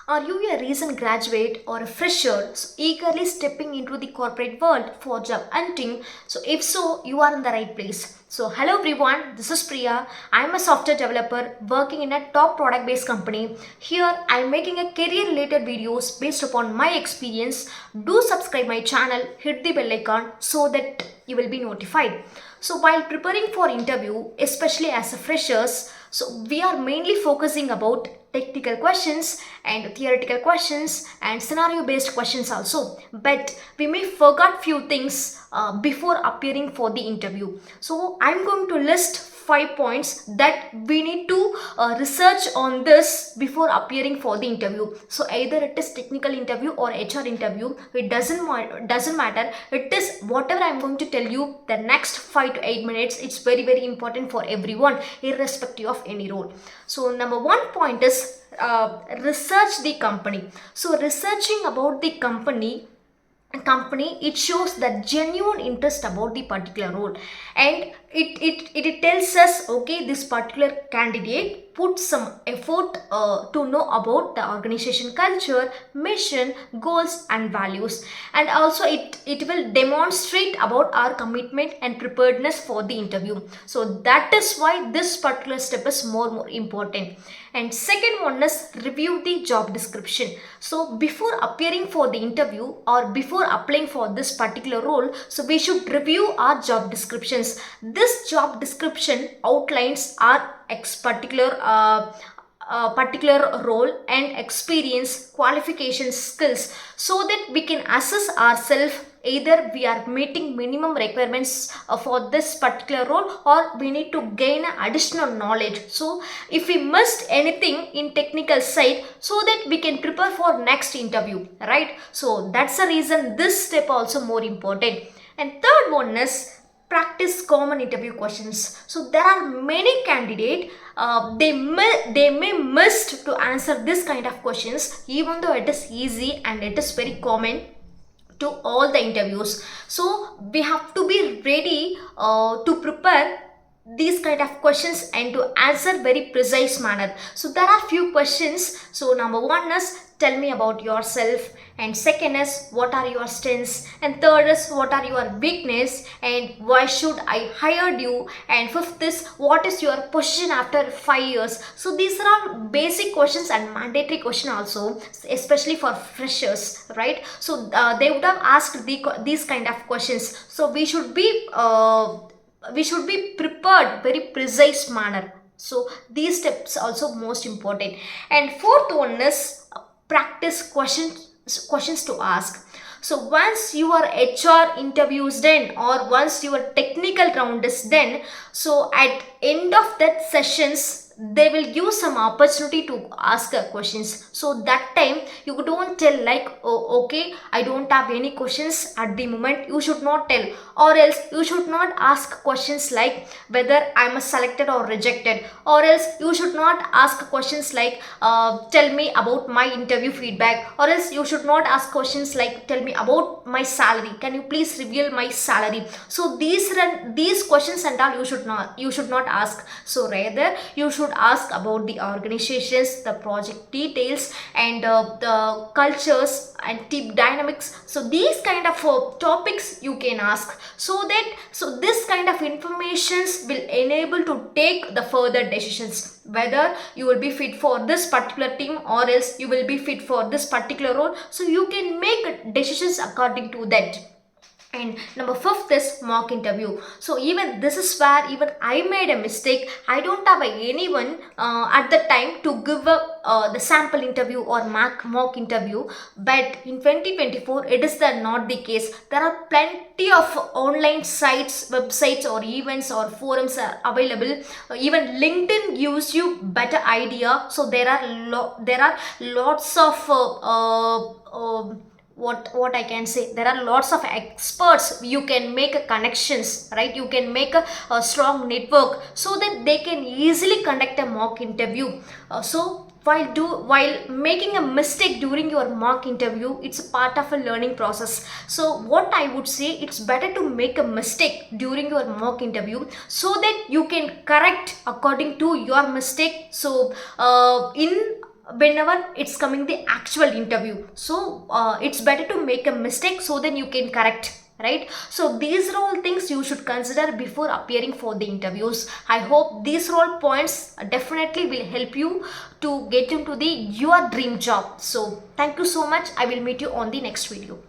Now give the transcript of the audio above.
Are you a recent graduate or a fresher eagerly stepping into the corporate world for job hunting? So, if so, you are in the right place. So, hello everyone, this is Priya. I am a software developer working in a top product based company. Here, I am making a career related videos based upon my experience. Do subscribe my channel, hit the bell icon so that you will be notified. So while preparing for interview, especially as a freshers, so we are mainly focusing about technical questions and theoretical questions and scenario based questions also, but we may forget few things before appearing for the interview. So I'm going to list 5 points that we need to research on this before appearing for the interview. So either it is technical interview or HR interview, it doesn't matter. It is whatever I'm going to tell you the next 5 to 8 minutes. It's very important for everyone irrespective of any role. So number 1 point is research the company. So researching about the company, it shows that genuine interest about the particular role, and it tells us, okay, this particular candidate put some effort to know about the organization culture, mission, goals and values, and also it will demonstrate about our commitment and preparedness for the interview. So that is why this particular step is more important. And second one is review the job description. So before appearing for the interview or before applying for this particular role, so we should review our job descriptions. This job description outlines our particular role and experience, qualifications, skills, so that we can assess ourselves either we are meeting minimum requirements for this particular role or we need to gain additional knowledge. So if we missed anything in technical side, so that we can prepare for next interview, right? So that's the reason this step also more important. And third one is practice common interview questions. So there are many candidates, they may miss to answer this kind of questions, even though it is easy and it is very common to all the interviews. So we have to be ready to prepare these kind of questions and to answer very precise manner. So there are few questions. So number one is tell me about yourself, and second is what are your strengths, and third is what are your weakness and why should I hire you, and fifth is what is your position after 5 years. So these are all basic questions and mandatory question also, especially for freshers, right? So they would have asked these kind of questions. So we should be prepared very precise manner. So these steps also most important. And fourth one is practice questions to ask. So once your HR interview is done or once your technical round is done, so at end of that sessions they will give some opportunity to ask questions. So that time you don't tell like, oh okay, I don't have any questions at the moment. You should not tell, or else you should not ask questions like whether I'm selected or rejected, or else you should not ask questions like tell me about my interview feedback, or else you should not ask questions like tell me about my salary, can you please reveal my salary. So these questions and all you should not ask. So rather you should ask about the organizations, the project details, and the cultures and team dynamics. So these kind of topics you can ask, so this kind of informations will enable to take the further decisions whether you will be fit for this particular team or else you will be fit for this particular role. So you can make decisions according to that. And number fifth is mock interview. So even this is where even I made a mistake. I don't have anyone at the time to give the sample interview or mock interview, but in 2024 it is not the case. There are plenty of online sites, websites or events or forums are available. Even LinkedIn gives you better idea. So there are lots of what I can say, there are lots of experts. You can make connections, right? You can make a strong network so that they can easily conduct a mock interview. So while making a mistake during your mock interview, it's a part of a learning process. So what I would say, it's better to make a mistake during your mock interview so that you can correct according to your mistake. So in whenever it's coming the actual interview. So it's better to make a mistake so then you can correct, right? So these are all things you should consider before appearing for the interviews. I hope these are all points definitely will help you to get into the your dream job. So thank you so much. I will meet you on the next video.